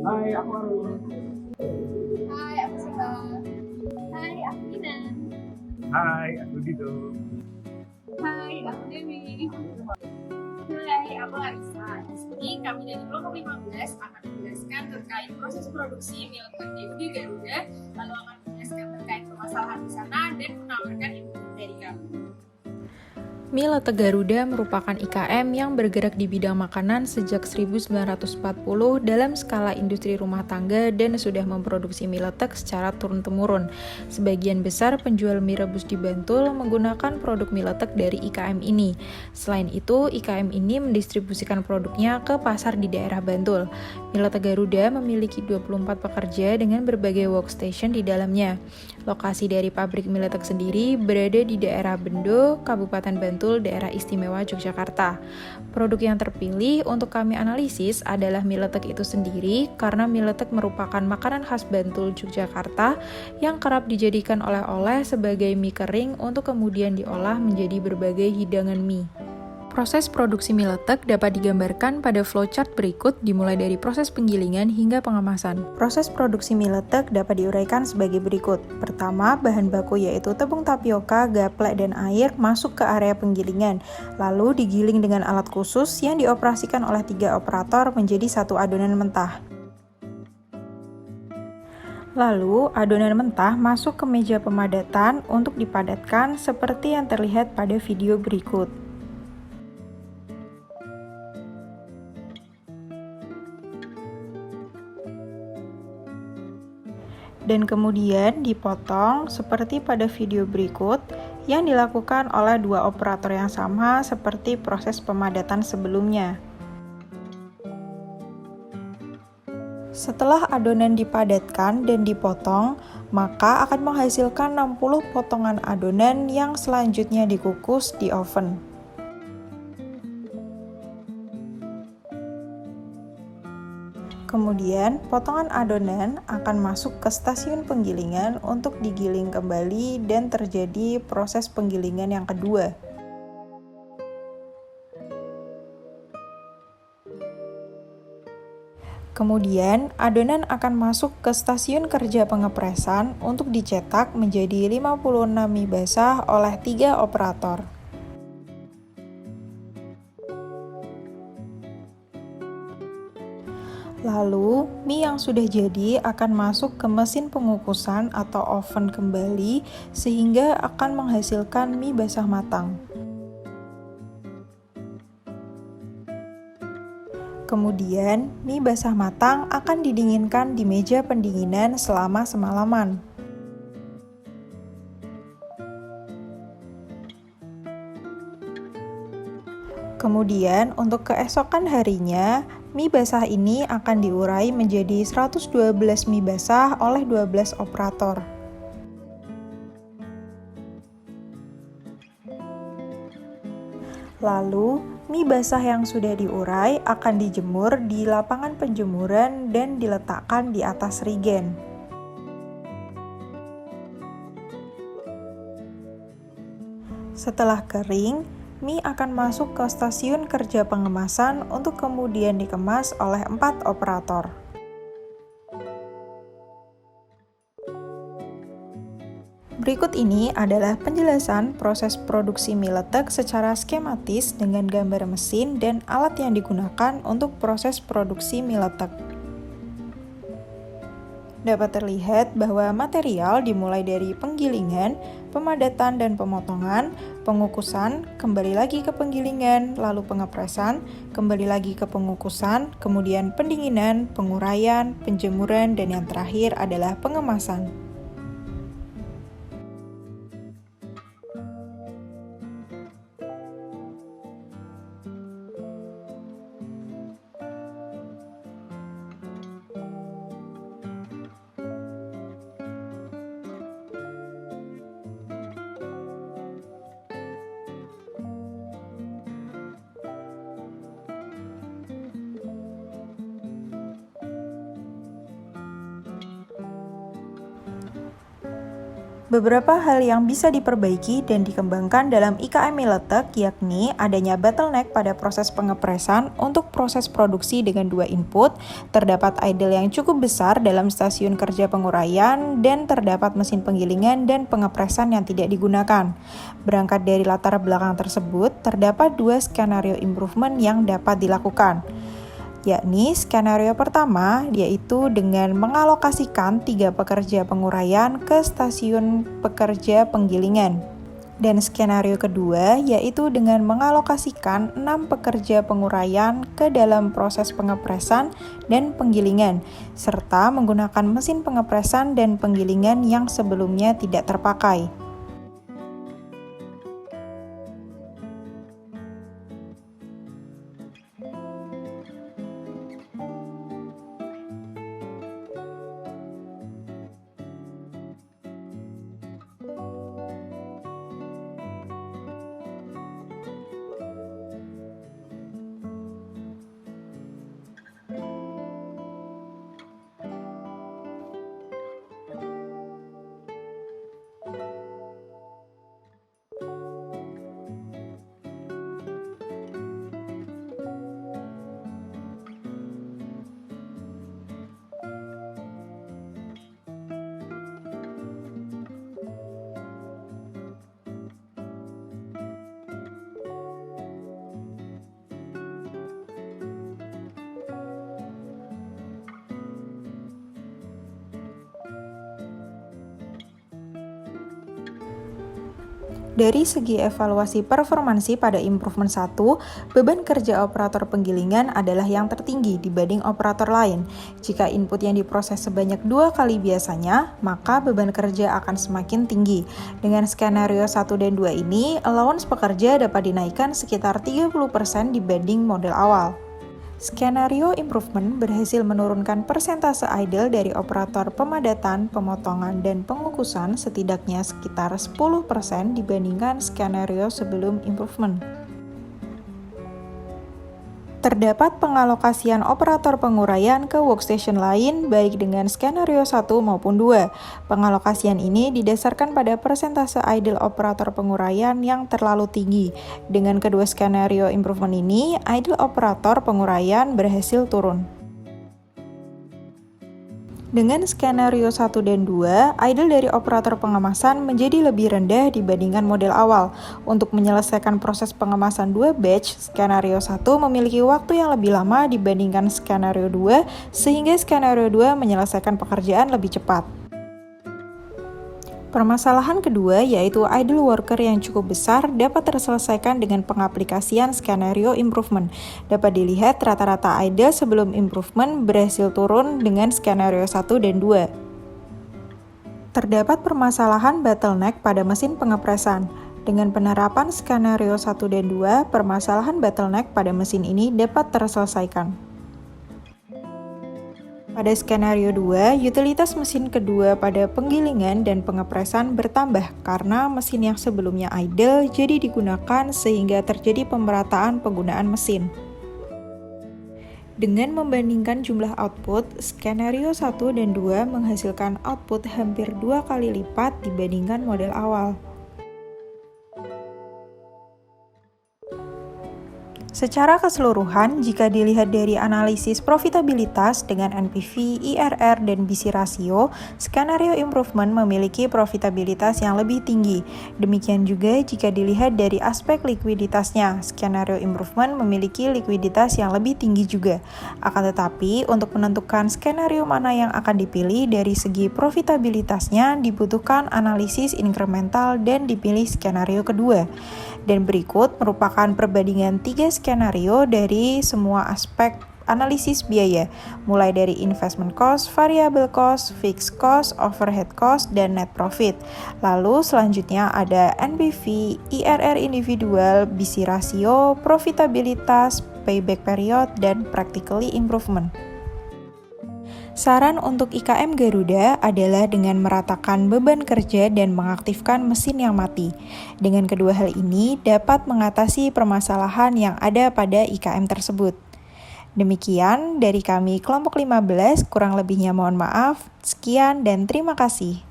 Hai, aku Arul. Hai, aku Sita. Hai, aku Ina. Hai, aku Dido. Hai, aku Dewi. Hai, aku Larissa. Di sini kami dari kelompok 15 akan menjelaskan terkait proses produksi milk di Garuda, lalu akan menjelaskan terkait permasalahan di sana dan menawarkan ilmu dari kami. Mie Letek Garuda merupakan IKM yang bergerak di bidang makanan sejak 1940 dalam skala industri rumah tangga dan sudah memproduksi mie letek secara turun-temurun. Sebagian besar penjual mie rebus di Bantul menggunakan produk mie letek dari IKM ini. Selain itu, IKM ini mendistribusikan produknya ke pasar di daerah Bantul. Mie Letek Garuda memiliki 24 pekerja dengan berbagai workstation di dalamnya. Lokasi dari pabrik mie letek sendiri berada di daerah Bendo, Kabupaten Bantul, daerah istimewa Yogyakarta. Produk yang terpilih untuk kami analisis adalah mie letek itu sendiri karena mie letek merupakan makanan khas Bantul, Yogyakarta yang kerap dijadikan oleh-oleh sebagai mie kering untuk kemudian diolah menjadi berbagai hidangan mie. Proses produksi mie letek dapat digambarkan pada flowchart berikut dimulai dari proses penggilingan hingga pengemasan. Proses produksi mie letek dapat diuraikan sebagai berikut. Pertama, bahan baku yaitu tepung tapioka, gaplek, dan air masuk ke area penggilingan, lalu digiling dengan alat khusus yang dioperasikan oleh 3 operator menjadi satu adonan mentah. Lalu, adonan mentah masuk ke meja pemadatan untuk dipadatkan seperti yang terlihat pada video berikut. Dan kemudian dipotong seperti pada video berikut yang dilakukan oleh 2 operator yang sama seperti proses pemadatan sebelumnya. Setelah adonan dipadatkan dan dipotong, maka akan menghasilkan 60 potongan adonan yang selanjutnya dikukus di oven. Kemudian, potongan adonan akan masuk ke stasiun penggilingan untuk digiling kembali dan terjadi proses penggilingan yang kedua. Kemudian, adonan akan masuk ke stasiun kerja pengepresan untuk dicetak menjadi 56 mie basah oleh 3 operator. Lalu, mie yang sudah jadi akan masuk ke mesin pengukusan atau oven kembali sehingga akan menghasilkan mie basah matang. Kemudian, mie basah matang akan didinginkan di meja pendinginan selama semalaman. Kemudian, untuk keesokan harinya, mie basah ini akan diurai menjadi 112 mie basah oleh 12 operator. Lalu, mie basah yang sudah diurai akan dijemur di lapangan penjemuran dan diletakkan di atas rigen. Setelah kering, mie akan masuk ke stasiun kerja pengemasan untuk kemudian dikemas oleh 4 operator. Berikut ini adalah penjelasan proses produksi mie letek secara skematis dengan gambar mesin dan alat yang digunakan untuk proses produksi mie letek. Dapat terlihat bahwa material dimulai dari penggilingan, pemadatan dan pemotongan, pengukusan, kembali lagi ke penggilingan, lalu pengepresan, kembali lagi ke pengukusan, kemudian pendinginan, penguraian, penjemuran, dan yang terakhir adalah pengemasan. Beberapa hal yang bisa diperbaiki dan dikembangkan dalam IKM Miletek yakni adanya bottleneck pada proses pengepresan untuk proses produksi dengan 2 input, terdapat idle yang cukup besar dalam stasiun kerja penguraian, dan terdapat mesin penggilingan dan pengepresan yang tidak digunakan. Berangkat dari latar belakang tersebut, terdapat 2 skenario improvement yang dapat dilakukan. Yakni skenario pertama yaitu dengan mengalokasikan 3 pekerja penguraian ke stasiun pekerja penggilingan. Dan skenario kedua yaitu dengan mengalokasikan 6 pekerja penguraian ke dalam proses pengepresan dan penggilingan, serta menggunakan mesin pengepresan dan penggilingan yang sebelumnya tidak terpakai. Dari segi evaluasi performansi pada improvement 1, beban kerja operator penggilingan adalah yang tertinggi dibanding operator lain. Jika input yang diproses sebanyak 2 kali biasanya, maka beban kerja akan semakin tinggi. Dengan skenario 1 dan 2 ini, allowance pekerja dapat dinaikkan sekitar 30% dibanding model awal. Skenario improvement berhasil menurunkan persentase idle dari operator pemadatan, pemotongan, dan pengukusan setidaknya sekitar 10% dibandingkan skenario sebelum improvement. Terdapat pengalokasian operator penguraian ke workstation lain baik dengan skenario 1 maupun 2. Pengalokasian ini didasarkan pada persentase idle operator penguraian yang terlalu tinggi. Dengan kedua skenario improvement ini, idle operator penguraian berhasil turun. Dengan skenario 1 dan 2, idle dari operator pengemasan menjadi lebih rendah dibandingkan model awal. Untuk menyelesaikan proses pengemasan 2 batch, skenario 1 memiliki waktu yang lebih lama dibandingkan skenario 2, sehingga skenario 2 menyelesaikan pekerjaan lebih cepat. Permasalahan kedua yaitu idle worker yang cukup besar dapat terselesaikan dengan pengaplikasian skenario improvement. Dapat dilihat rata-rata idle sebelum improvement berhasil turun dengan skenario 1 dan 2. Terdapat permasalahan bottleneck pada mesin pengepresan. Dengan penerapan skenario 1 dan 2, permasalahan bottleneck pada mesin ini dapat terselesaikan. Pada skenario 2, utilitas mesin kedua pada penggilingan dan pengepresan bertambah karena mesin yang sebelumnya idle jadi digunakan sehingga terjadi pemerataan penggunaan mesin. Dengan membandingkan jumlah output, skenario 1 dan 2 menghasilkan output hampir 2 kali lipat dibandingkan model awal. Secara keseluruhan, jika dilihat dari analisis profitabilitas dengan NPV, IRR, dan BC ratio, skenario improvement memiliki profitabilitas yang lebih tinggi. Demikian juga jika dilihat dari aspek likuiditasnya, skenario improvement memiliki likuiditas yang lebih tinggi juga. Akan tetapi, untuk menentukan skenario mana yang akan dipilih dari segi profitabilitasnya dibutuhkan analisis incremental dan dipilih skenario kedua. Dan berikut merupakan perbandingan 3 skenario dari semua aspek analisis biaya, mulai dari investment cost, variable cost, fixed cost, overhead cost, dan net profit. Lalu selanjutnya ada NPV, IRR individual, BC ratio, profitabilitas, payback period, dan practically improvement. Saran untuk IKM Garuda adalah dengan meratakan beban kerja dan mengaktifkan mesin yang mati. Dengan kedua hal ini dapat mengatasi permasalahan yang ada pada IKM tersebut. Demikian dari kami kelompok 15, kurang lebihnya mohon maaf. Sekian dan terima kasih.